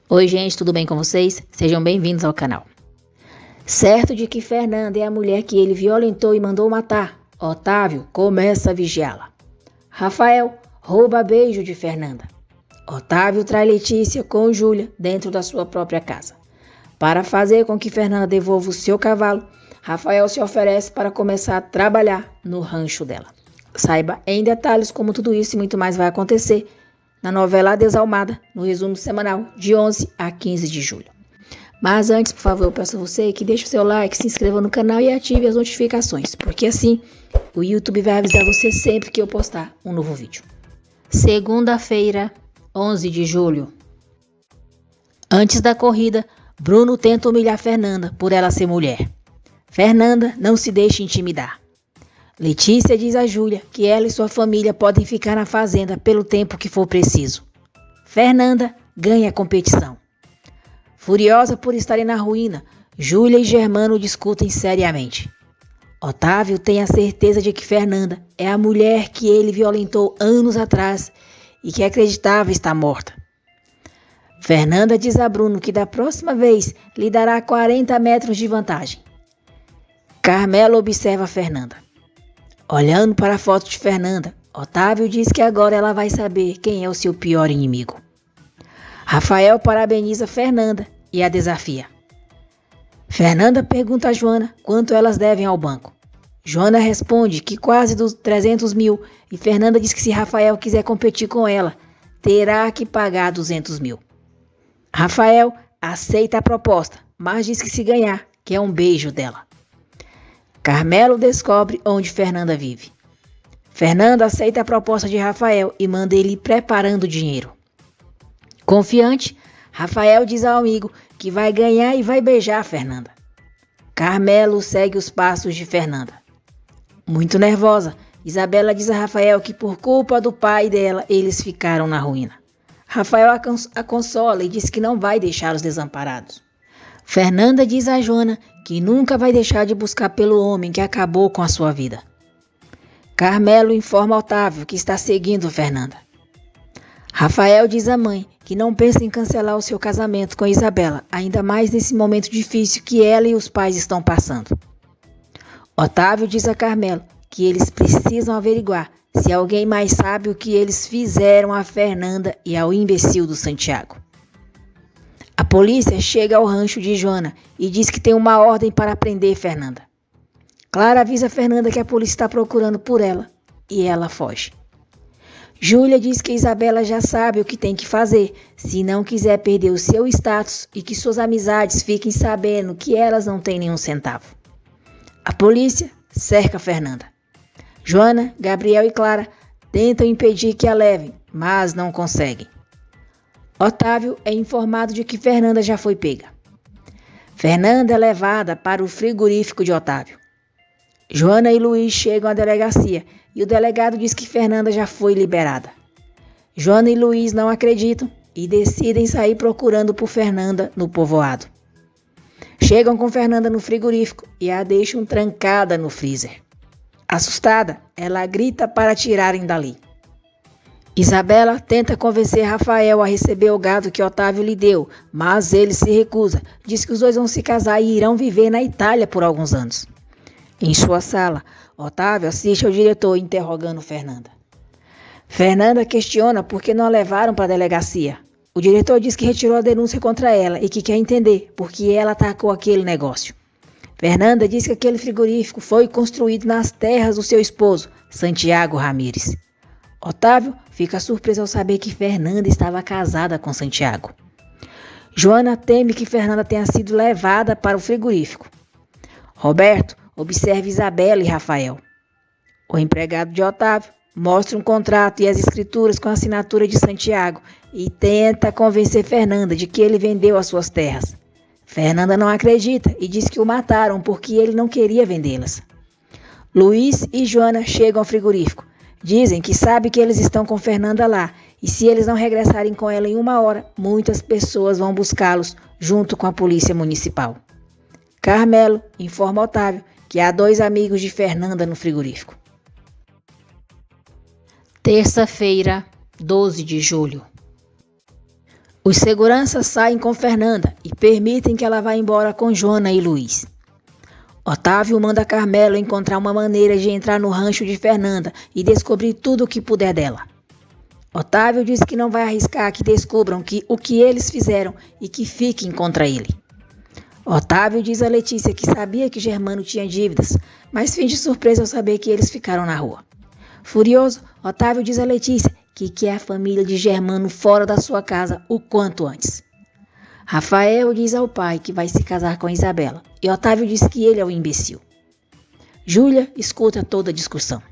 Oi gente, tudo bem com vocês? Sejam bem-vindos ao canal. Certo de que Fernanda é a mulher que ele violentou e mandou matar, Otávio começa a vigiá-la. Rafael rouba beijo de Fernanda. Otávio trai Letícia com Júlia dentro da sua própria casa. Para fazer com que Fernanda devolva o seu cavalo, Rafael se oferece para começar a trabalhar no rancho dela. Saiba em detalhes como tudo isso e muito mais vai acontecer na novela A Desalmada, no resumo semanal de 11 a 15 de julho. Mas antes, por favor, eu peço a você que deixe o seu like, se inscreva no canal e ative as notificações, porque assim o YouTube vai avisar você sempre que eu postar um novo vídeo. Segunda-feira, 11 de julho. Antes da corrida, Bruno tenta humilhar Fernanda por ela ser mulher. Fernanda não se deixa intimidar. Letícia diz a Júlia que ela e sua família podem ficar na fazenda pelo tempo que for preciso. Fernanda ganha a competição. Furiosa por estarem na ruína, Júlia e Germano discutem seriamente. Otávio tem a certeza de que Fernanda é a mulher que ele violentou anos atrás e que acreditava estar morta. Fernanda diz a Bruno que da próxima vez lhe dará 40 metros de vantagem. Carmelo observa Fernanda. Olhando para a foto de Fernanda, Otávio diz que agora ela vai saber quem é o seu pior inimigo. Rafael parabeniza Fernanda e a desafia. Fernanda pergunta a Joana quanto elas devem ao banco. Joana responde que quase dos 300 mil e Fernanda diz que se Rafael quiser competir com ela, terá que pagar 200 mil. Rafael aceita a proposta, mas diz que se ganhar, quer um beijo dela. Carmelo descobre onde Fernanda vive. Fernanda aceita a proposta de Rafael e manda ele ir preparando o dinheiro. Confiante, Rafael diz ao amigo que vai ganhar e vai beijar a Fernanda. Carmelo segue os passos de Fernanda. Muito nervosa, Isabela diz a Rafael que por culpa do pai dela, eles ficaram na ruína. Rafael a consola e diz que não vai deixar os desamparados. Fernanda diz a Joana que nunca vai deixar de buscar pelo homem que acabou com a sua vida. Carmelo informa Otávio que está seguindo Fernanda. Rafael diz à mãe que não pensa em cancelar o seu casamento com Isabela, ainda mais nesse momento difícil que ela e os pais estão passando. Otávio diz a Carmelo que eles precisam averiguar se alguém mais sabe o que eles fizeram a Fernanda e ao imbecil do Santiago. A polícia chega ao rancho de Joana e diz que tem uma ordem para prender Fernanda. Clara avisa Fernanda que a polícia está procurando por ela e ela foge. Júlia diz que Isabela já sabe o que tem que fazer se não quiser perder o seu status e que suas amizades fiquem sabendo que elas não têm nenhum centavo. A polícia cerca Fernanda. Joana, Gabriel e Clara tentam impedir que a levem, mas não conseguem. Otávio é informado de que Fernanda já foi pega. Fernanda é levada para o frigorífico de Otávio. Joana e Luiz chegam à delegacia e o delegado diz que Fernanda já foi liberada. Joana e Luiz não acreditam e decidem sair procurando por Fernanda no povoado. Chegam com Fernanda no frigorífico e a deixam trancada no freezer. Assustada, ela grita para tirarem dali. Isabela tenta convencer Rafael a receber o gado que Otávio lhe deu, mas ele se recusa. Diz que os dois vão se casar e irão viver na Itália por alguns anos. Em sua sala, Otávio assiste ao diretor interrogando Fernanda. Fernanda questiona por que não a levaram para a delegacia. O diretor diz que retirou a denúncia contra ela e que quer entender por que ela atacou aquele negócio. Fernanda diz que aquele frigorífico foi construído nas terras do seu esposo, Santiago Ramírez. Otávio fica surpreso ao saber que Fernanda estava casada com Santiago. Joana teme que Fernanda tenha sido levada para o frigorífico. Roberto observa Isabela e Rafael. O empregado de Otávio mostra um contrato e as escrituras com a assinatura de Santiago e tenta convencer Fernanda de que ele vendeu as suas terras. Fernanda não acredita e diz que o mataram porque ele não queria vendê-las. Luiz e Joana chegam ao frigorífico. Dizem que sabe que eles estão com Fernanda lá e se eles não regressarem com ela em 1 hora, muitas pessoas vão buscá-los junto com a polícia municipal. Carmelo informa Otávio que há 2 amigos de Fernanda no frigorífico. Terça-feira, 12 de julho. Os seguranças saem com Fernanda e permitem que ela vá embora com Joana e Luiz. Otávio manda Carmelo encontrar uma maneira de entrar no rancho de Fernanda e descobrir tudo o que puder dela. Otávio diz que não vai arriscar que descubram o que eles fizeram e que fiquem contra ele. Otávio diz a Letícia que sabia que Germano tinha dívidas, mas finge surpresa ao saber que eles ficaram na rua. Furioso, Otávio diz a Letícia que quer a família de Germano fora da sua casa o quanto antes. Rafael diz ao pai que vai se casar com Isabela e Otávio diz que ele é o imbecil. Júlia escuta toda a discussão.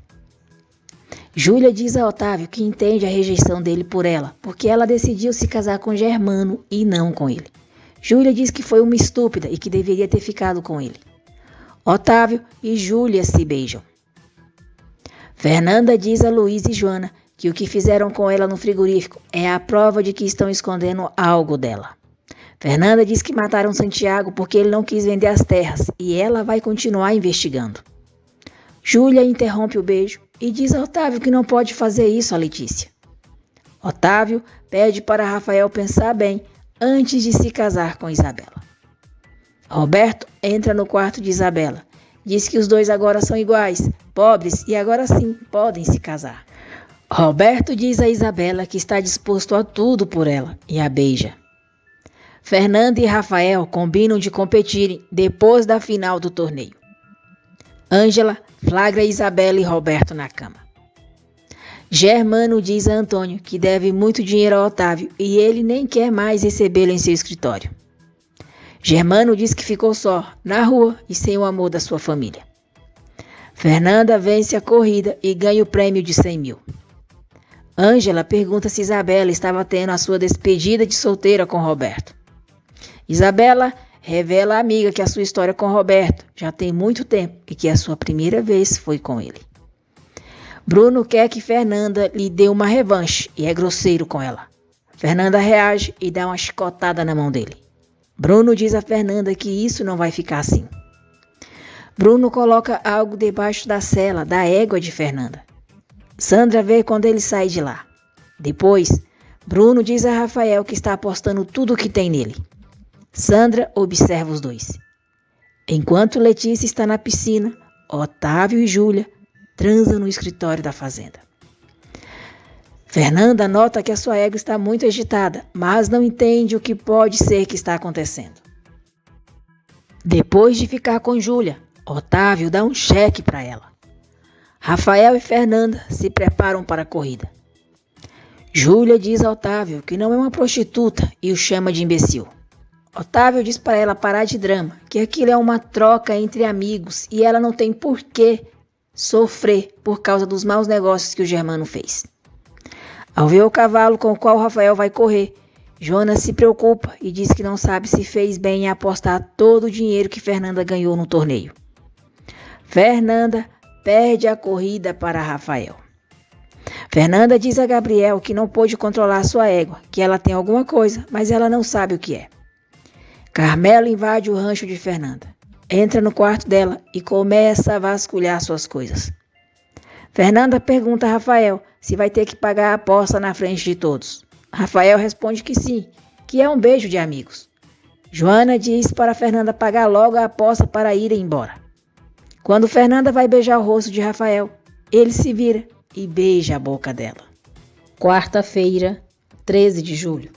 Júlia diz a Otávio que entende a rejeição dele por ela, porque ela decidiu se casar com Germano e não com ele. Júlia diz que foi uma estúpida e que deveria ter ficado com ele. Otávio e Júlia se beijam. Fernanda diz a Luiz e Joana que o que fizeram com ela no frigorífico é a prova de que estão escondendo algo dela. Fernanda diz que mataram Santiago porque ele não quis vender as terras e ela vai continuar investigando. Júlia interrompe o beijo e diz a Otávio que não pode fazer isso a Letícia. Otávio pede para Rafael pensar bem antes de se casar com Isabela. Roberto entra no quarto de Isabela. Diz que os dois agora são iguais, pobres e agora sim podem se casar. Roberto diz a Isabela que está disposto a tudo por ela e a beija. Fernanda e Rafael combinam de competirem depois da final do torneio. Ângela flagra Isabela e Roberto na cama. Germano diz a Antônio que deve muito dinheiro a Otávio e ele nem quer mais recebê-lo em seu escritório. Germano diz que ficou só, na rua e sem o amor da sua família. Fernanda vence a corrida e ganha o prêmio de 100 mil. Ângela pergunta se Isabela estava tendo a sua despedida de solteira com Roberto. Isabela revela à amiga que a sua história com Roberto já tem muito tempo e que a sua primeira vez foi com ele. Bruno quer que Fernanda lhe dê uma revanche e é grosseiro com ela. Fernanda reage e dá uma chicotada na mão dele. Bruno diz a Fernanda que isso não vai ficar assim. Bruno coloca algo debaixo da sela da égua de Fernanda. Sandra vê quando ele sai de lá. Depois, Bruno diz a Rafael que está apostando tudo o que tem nele. Sandra observa os dois. Enquanto Letícia está na piscina, Otávio e Júlia transam no escritório da fazenda. Fernanda nota que a sua égua está muito agitada, mas não entende o que pode ser que está acontecendo. Depois de ficar com Júlia, Otávio dá um cheque para ela. Rafael e Fernanda se preparam para a corrida. Júlia diz a Otávio que não é uma prostituta e o chama de imbecil. Otávio diz para ela parar de drama, que aquilo é uma troca entre amigos e ela não tem por que sofrer por causa dos maus negócios que o Germano fez. Ao ver o cavalo com o qual Rafael vai correr, Joana se preocupa e diz que não sabe se fez bem em apostar todo o dinheiro que Fernanda ganhou no torneio. Fernanda perde a corrida para Rafael. Fernanda diz a Gabriel que não pôde controlar sua égua, que ela tem alguma coisa, mas ela não sabe o que é. Carmelo invade o rancho de Fernanda. Entra no quarto dela e começa a vasculhar suas coisas. Fernanda pergunta a Rafael se vai ter que pagar a aposta na frente de todos. Rafael responde que sim, que é um beijo de amigos. Joana diz para Fernanda pagar logo a aposta para ir embora. Quando Fernanda vai beijar o rosto de Rafael, ele se vira e beija a boca dela. Quarta-feira, 13 de julho.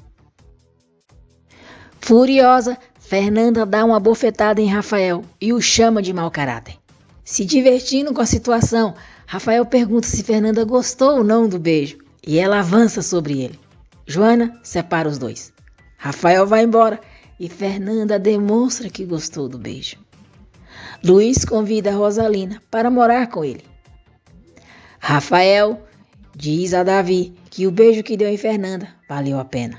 Furiosa, Fernanda dá uma bofetada em Rafael e o chama de mau caráter. Se divertindo com a situação, Rafael pergunta se Fernanda gostou ou não do beijo e ela avança sobre ele. Joana separa os dois. Rafael vai embora e Fernanda demonstra que gostou do beijo. Luiz convida a Rosalina para morar com ele. Rafael diz a Davi que o beijo que deu em Fernanda valeu a pena.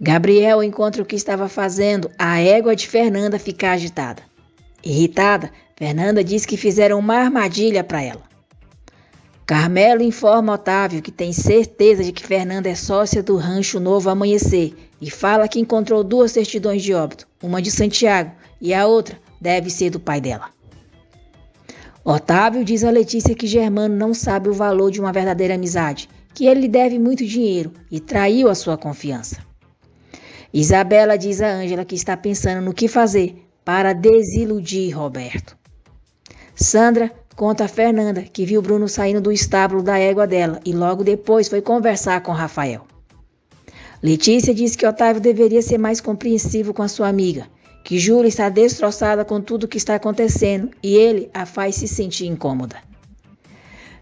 Gabriel encontra o que estava fazendo a égua de Fernanda ficar agitada. Irritada, Fernanda diz que fizeram uma armadilha para ela. Carmelo informa Otávio que tem certeza de que Fernanda é sócia do Rancho Novo Amanhecer e fala que encontrou 2 certidões de óbito, uma de Santiago e a outra deve ser do pai dela. Otávio diz a Letícia que Germano não sabe o valor de uma verdadeira amizade, que ele lhe deve muito dinheiro e traiu a sua confiança. Isabela diz a Ângela que está pensando no que fazer para desiludir Roberto. Sandra conta a Fernanda que viu Bruno saindo do estábulo da égua dela e logo depois foi conversar com Rafael. Letícia diz que Otávio deveria ser mais compreensivo com a sua amiga, que Júlia está destroçada com tudo o que está acontecendo e ele a faz se sentir incômoda.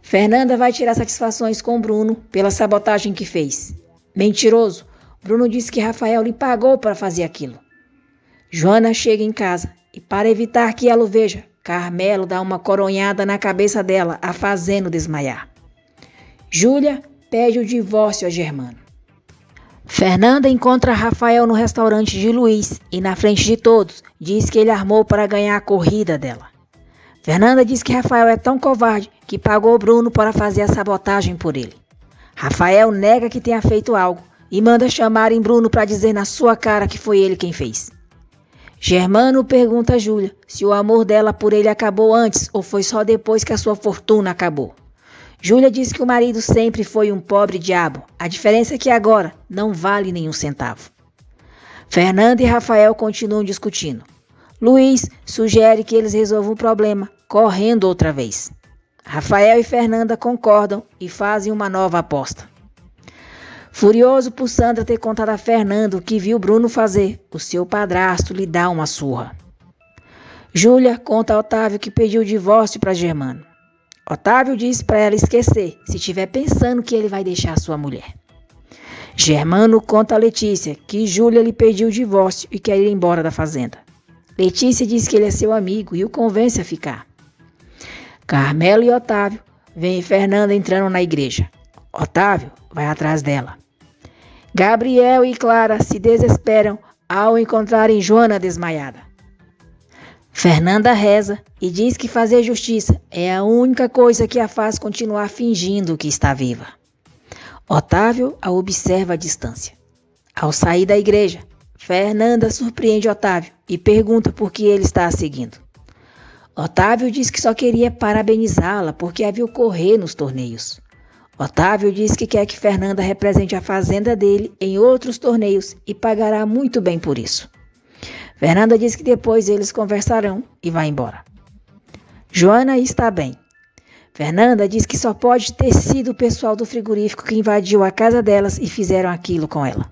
Fernanda vai tirar satisfações com Bruno pela sabotagem que fez. Mentiroso, Bruno disse que Rafael lhe pagou para fazer aquilo. Joana chega em casa e, para evitar que ela o veja, Carmelo dá uma coronhada na cabeça dela, a fazendo desmaiar. Júlia pede o divórcio a Germano. Fernanda encontra Rafael no restaurante de Luiz e, na frente de todos, diz que ele armou para ganhar a corrida dela. Fernanda diz que Rafael é tão covarde que pagou Bruno para fazer a sabotagem por ele. Rafael nega que tenha feito algo e manda chamarem Bruno para dizer na sua cara que foi ele quem fez. Germano pergunta a Júlia se o amor dela por ele acabou antes ou foi só depois que a sua fortuna acabou. Júlia diz que o marido sempre foi um pobre diabo. A diferença é que agora não vale nenhum centavo. Fernanda e Rafael continuam discutindo. Luiz sugere que eles resolvam o problema correndo outra vez. Rafael e Fernanda concordam e fazem uma nova aposta. Furioso por Sandra ter contado a Fernanda o que viu Bruno fazer, o seu padrasto lhe dá uma surra. Júlia conta a Otávio que pediu o divórcio para Germano. Otávio diz para ela esquecer, se estiver pensando que ele vai deixar sua mulher. Germano conta a Letícia que Júlia lhe pediu o divórcio e quer ir embora da fazenda. Letícia diz que ele é seu amigo e o convence a ficar. Carmelo e Otávio veem Fernanda entrando na igreja. Otávio vai atrás dela. Gabriel e Clara se desesperam ao encontrarem Joana desmaiada. Fernanda reza e diz que fazer justiça é a única coisa que a faz continuar fingindo que está viva. Otávio a observa à distância. Ao sair da igreja, Fernanda surpreende Otávio e pergunta por que ele está a seguindo. Otávio diz que só queria parabenizá-la porque a viu correr nos torneios. Otávio diz que quer que Fernanda represente a fazenda dele em outros torneios e pagará muito bem por isso. Fernanda diz que depois eles conversarão e vai embora. Joana está bem. Fernanda diz que só pode ter sido o pessoal do frigorífico que invadiu a casa delas e fizeram aquilo com ela.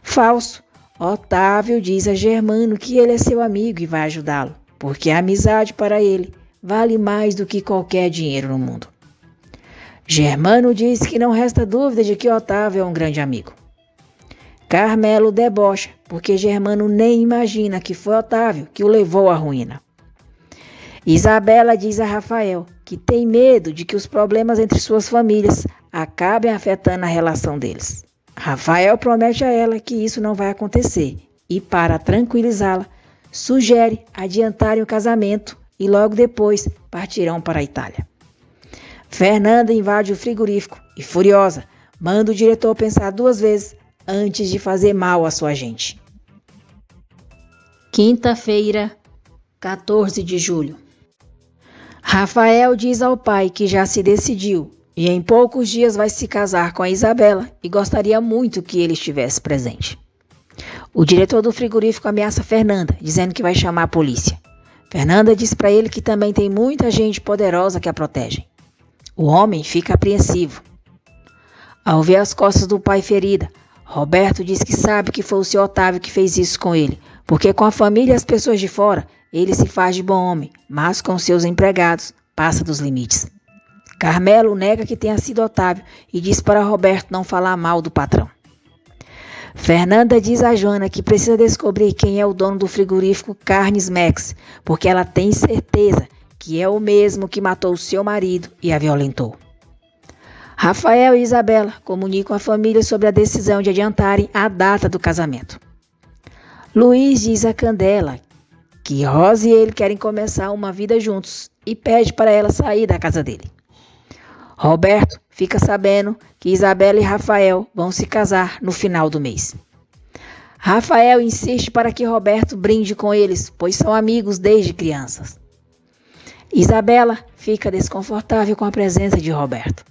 Falso. Otávio diz a Germano que ele é seu amigo e vai ajudá-lo, porque a amizade para ele vale mais do que qualquer dinheiro no mundo. Germano diz que não resta dúvida de que Otávio é um grande amigo. Carmelo debocha, porque Germano nem imagina que foi Otávio que o levou à ruína. Isabela diz a Rafael que tem medo de que os problemas entre suas famílias acabem afetando a relação deles. Rafael promete a ela que isso não vai acontecer e, para tranquilizá-la, sugere adiantarem o casamento e logo depois partirão para a Itália. Fernanda invade o frigorífico e, furiosa, manda o diretor pensar 2 vezes antes de fazer mal à sua gente. Quinta-feira, 14 de julho. Rafael diz ao pai que já se decidiu e em poucos dias vai se casar com a Isabela e gostaria muito que ele estivesse presente. O diretor do frigorífico ameaça Fernanda, dizendo que vai chamar a polícia. Fernanda diz para ele que também tem muita gente poderosa que a protege. O homem fica apreensivo. Ao ver as costas do pai ferida, Roberto diz que sabe que foi o seu Otávio que fez isso com ele, porque com a família e as pessoas de fora, ele se faz de bom homem, mas com seus empregados, passa dos limites. Carmelo nega que tenha sido Otávio e diz para Roberto não falar mal do patrão. Fernanda diz a Joana que precisa descobrir quem é o dono do frigorífico Carnes Max, porque ela tem certeza que é o mesmo que matou seu marido e a violentou. Rafael e Isabela comunicam à família sobre a decisão de adiantarem a data do casamento. Luiz diz a Candela que Rosa e ele querem começar uma vida juntos e pede para ela sair da casa dele. Roberto fica sabendo que Isabela e Rafael vão se casar no final do mês. Rafael insiste para que Roberto brinde com eles, pois são amigos desde crianças. Isabela fica desconfortável com a presença de Roberto.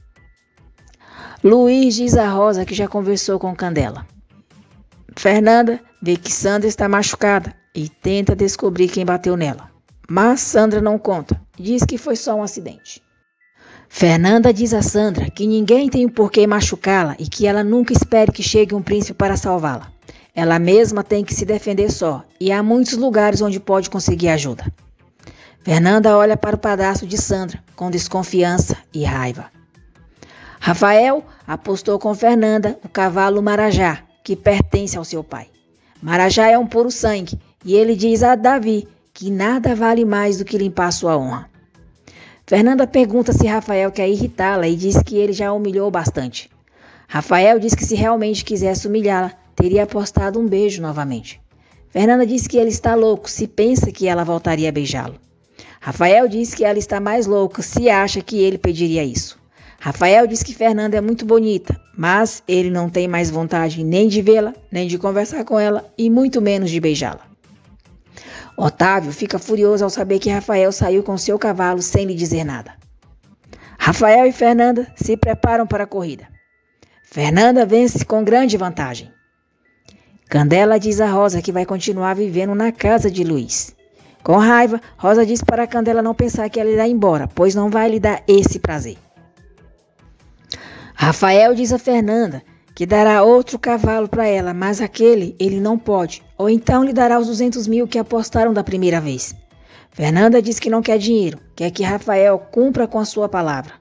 Luiz diz a Rosa que já conversou com Candela. Fernanda vê que Sandra está machucada e tenta descobrir quem bateu nela. Mas Sandra não conta, diz que foi só um acidente. Fernanda diz a Sandra que ninguém tem o porquê machucá-la e que ela nunca espere que chegue um príncipe para salvá-la. Ela mesma tem que se defender só e há muitos lugares onde pode conseguir ajuda. Fernanda olha para o padrasto de Sandra com desconfiança e raiva. Rafael apostou com Fernanda o cavalo Marajá, que pertence ao seu pai. Marajá é um puro sangue e ele diz a Davi que nada vale mais do que limpar sua honra. Fernanda pergunta se Rafael quer irritá-la e diz que ele já a humilhou bastante. Rafael diz que se realmente quisesse humilhá-la, teria apostado um beijo novamente. Fernanda diz que ele está louco se pensa que ela voltaria a beijá-lo. Rafael diz que ela está mais louca se acha que ele pediria isso. Rafael diz que Fernanda é muito bonita, mas ele não tem mais vontade nem de vê-la, nem de conversar com ela e muito menos de beijá-la. Otávio fica furioso ao saber que Rafael saiu com seu cavalo sem lhe dizer nada. Rafael e Fernanda se preparam para a corrida. Fernanda vence com grande vantagem. Candela diz a Rosa que vai continuar vivendo na casa de Luiz. Com raiva, Rosa diz para Candela não pensar que ela irá embora, pois não vai lhe dar esse prazer. Rafael diz a Fernanda que dará outro cavalo para ela, mas aquele ele não pode, ou então lhe dará os 200 mil que apostaram da primeira vez. Fernanda diz que não quer dinheiro, quer que Rafael cumpra com a sua palavra.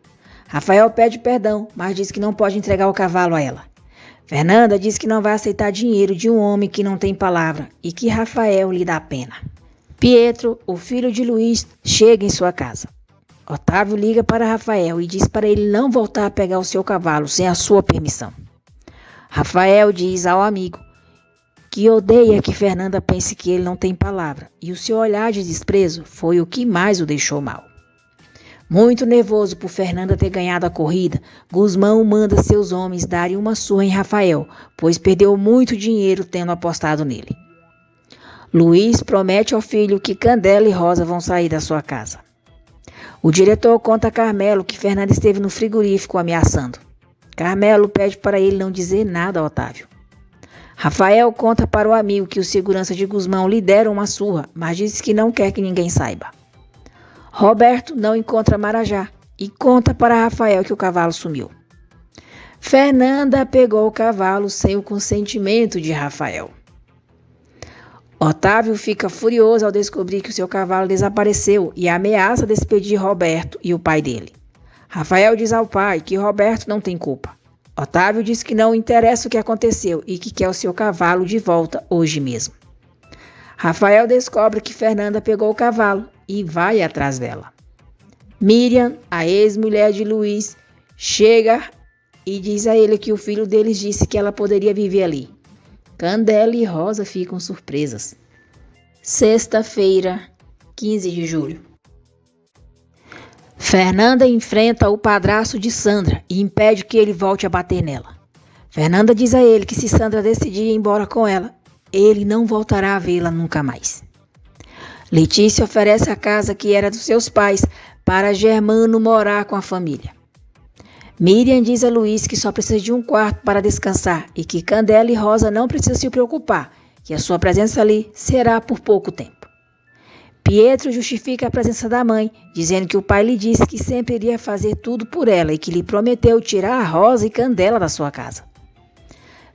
Rafael pede perdão, mas diz que não pode entregar o cavalo a ela. Fernanda diz que não vai aceitar dinheiro de um homem que não tem palavra e que Rafael lhe dá pena. Pietro, o filho de Luiz, chega em sua casa. Otávio liga para Rafael e diz para ele não voltar a pegar o seu cavalo sem a sua permissão. Rafael diz ao amigo que odeia que Fernanda pense que ele não tem palavra e o seu olhar de desprezo foi o que mais o deixou mal. Muito nervoso por Fernanda ter ganhado a corrida, Gusmão manda seus homens darem uma surra em Rafael, pois perdeu muito dinheiro tendo apostado nele. Luiz promete ao filho que Candela e Rosa vão sair da sua casa. O diretor conta a Carmelo que Fernanda esteve no frigorífico ameaçando. Carmelo pede para ele não dizer nada a Otávio. Rafael conta para o amigo que o segurança de Gusmão lhe deram uma surra, mas diz que não quer que ninguém saiba. Roberto não encontra Marajá e conta para Rafael que o cavalo sumiu. Fernanda pegou o cavalo sem o consentimento de Rafael. Otávio fica furioso ao descobrir que o seu cavalo desapareceu e ameaça despedir Roberto e o pai dele. Rafael diz ao pai que Roberto não tem culpa. Otávio diz que não interessa o que aconteceu e que quer o seu cavalo de volta hoje mesmo. Rafael descobre que Fernanda pegou o cavalo e vai atrás dela. Miriam, a ex-mulher de Luiz, chega e diz a ele que o filho deles disse que ela poderia viver ali. Candela e Rosa ficam surpresas. Sexta-feira, 15 de julho. Fernanda enfrenta o padrasto de Sandra e impede que ele volte a bater nela. Fernanda diz a ele que se Sandra decidir ir embora com ela, ele não voltará a vê-la nunca mais. Letícia oferece a casa que era dos seus pais para Germano morar com a família. Miriam diz a Luiz que só precisa de um quarto para descansar e que Candela e Rosa não precisam se preocupar, que a sua presença ali será por pouco tempo. Pietro justifica a presença da mãe, dizendo que o pai lhe disse que sempre iria fazer tudo por ela e que lhe prometeu tirar a Rosa e Candela da sua casa.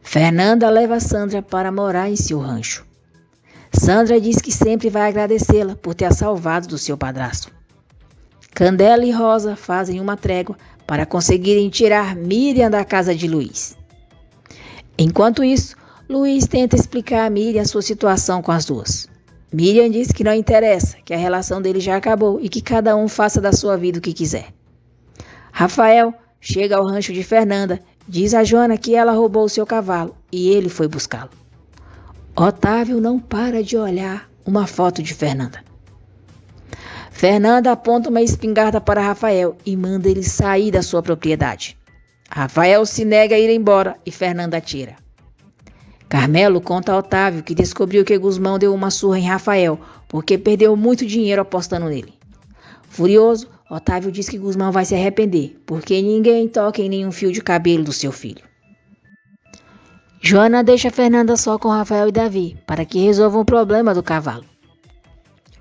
Fernanda leva Sandra para morar em seu rancho. Sandra diz que sempre vai agradecê-la por ter a salvado do seu padrasto. Candela e Rosa fazem uma trégua para conseguirem tirar Miriam da casa de Luiz. Enquanto isso, Luiz tenta explicar a Miriam a sua situação com as duas. Miriam diz que não interessa, que a relação deles já acabou e que cada um faça da sua vida o que quiser. Rafael chega ao rancho de Fernanda, diz a Joana que ela roubou o seu cavalo e ele foi buscá-lo. Otávio não para de olhar uma foto de Fernanda. Fernanda aponta uma espingarda para Rafael e manda ele sair da sua propriedade. Rafael se nega a ir embora e Fernanda atira. Carmelo conta a Otávio que descobriu que Gusmão deu uma surra em Rafael porque perdeu muito dinheiro apostando nele. Furioso, Otávio diz que Gusmão vai se arrepender porque ninguém toca em nenhum fio de cabelo do seu filho. Joana deixa Fernanda só com Rafael e Davi, para que resolvam o problema do cavalo.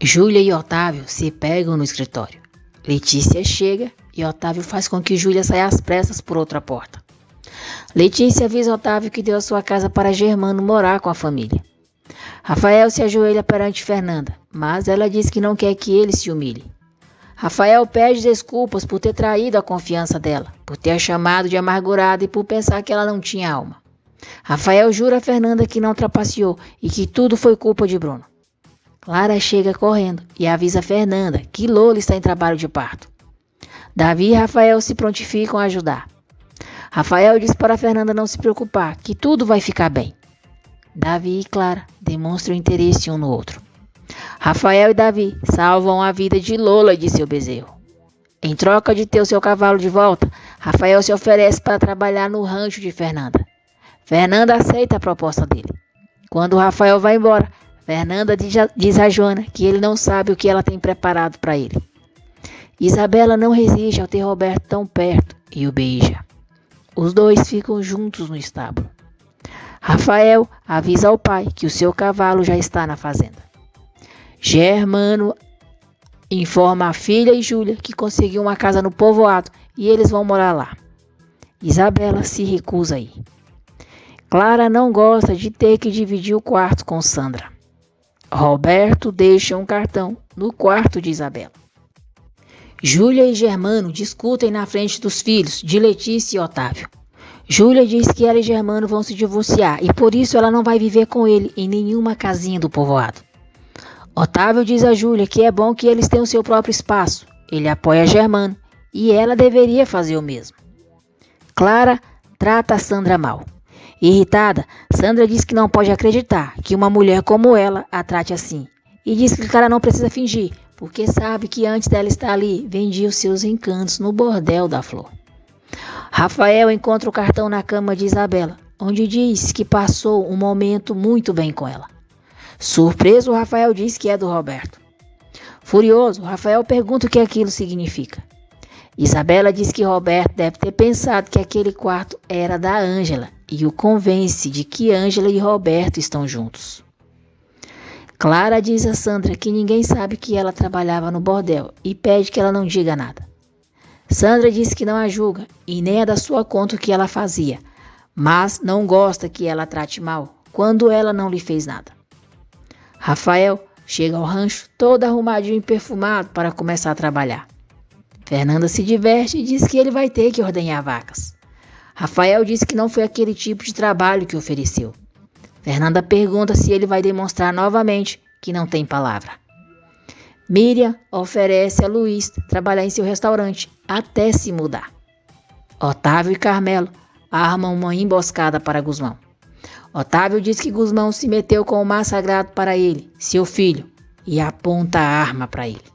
Júlia e Otávio se pegam no escritório. Letícia chega e Otávio faz com que Júlia saia às pressas por outra porta. Letícia avisa Otávio que deu a sua casa para Germano morar com a família. Rafael se ajoelha perante Fernanda, mas ela diz que não quer que ele se humilhe. Rafael pede desculpas por ter traído a confiança dela, por ter a chamado de amargurada e por pensar que ela não tinha alma. Rafael jura a Fernanda que não trapaceou e que tudo foi culpa de Bruno. Clara chega correndo e avisa a Fernanda que Lola está em trabalho de parto. Davi e Rafael se prontificam a ajudar. Rafael diz para Fernanda não se preocupar, que tudo vai ficar bem. Davi e Clara demonstram interesse um no outro. Rafael e Davi salvam a vida de Lola e de seu bezerro. Em troca de ter o seu cavalo de volta, Rafael se oferece para trabalhar no rancho de Fernanda. Fernanda aceita a proposta dele. Quando Rafael vai embora, Fernanda diz a Joana que ele não sabe o que ela tem preparado para ele. Isabela não resiste ao ter Roberto tão perto e o beija. Os dois ficam juntos no estábulo. Rafael avisa ao pai que o seu cavalo já está na fazenda. Germano informa a filha e Júlia que conseguiu uma casa no povoado e eles vão morar lá. Isabela se recusa a ir. Clara não gosta de ter que dividir o quarto com Sandra. Roberto deixa um cartão no quarto de Isabela. Júlia e Germano discutem na frente dos filhos de Letícia e Otávio. Júlia diz que ela e Germano vão se divorciar e por isso ela não vai viver com ele em nenhuma casinha do povoado. Otávio diz a Júlia que é bom que eles tenham seu próprio espaço. Ele apoia Germano e ela deveria fazer o mesmo. Clara trata a Sandra mal. Irritada, Sandra diz que não pode acreditar que uma mulher como ela a trate assim. E diz que Clara não precisa fingir, porque sabe que antes dela estar ali, vendia os seus encantos no bordel da Flor. Rafael encontra o cartão na cama de Isabela, onde diz que passou um momento muito bem com ela. Surpreso, Rafael diz que é do Roberto. Furioso, Rafael pergunta o que aquilo significa. Isabela diz que Roberto deve ter pensado que aquele quarto era da Ângela e o convence de que Ângela e Roberto estão juntos. Clara diz a Sandra que ninguém sabe que ela trabalhava no bordel e pede que ela não diga nada. Sandra diz que não a julga e nem é da sua conta o que ela fazia, mas não gosta que ela a trate mal quando ela não lhe fez nada. Rafael chega ao rancho todo arrumadinho e perfumado para começar a trabalhar. Fernanda se diverte e diz que ele vai ter que ordenhar vacas. Rafael diz que não foi aquele tipo de trabalho que ofereceu. Fernanda pergunta se ele vai demonstrar novamente que não tem palavra. Miriam oferece a Luiz trabalhar em seu restaurante até se mudar. Otávio e Carmelo armam uma emboscada para Guzmão. Otávio diz que Guzmão se meteu com o mar sagrado para ele, seu filho, e aponta a arma para ele.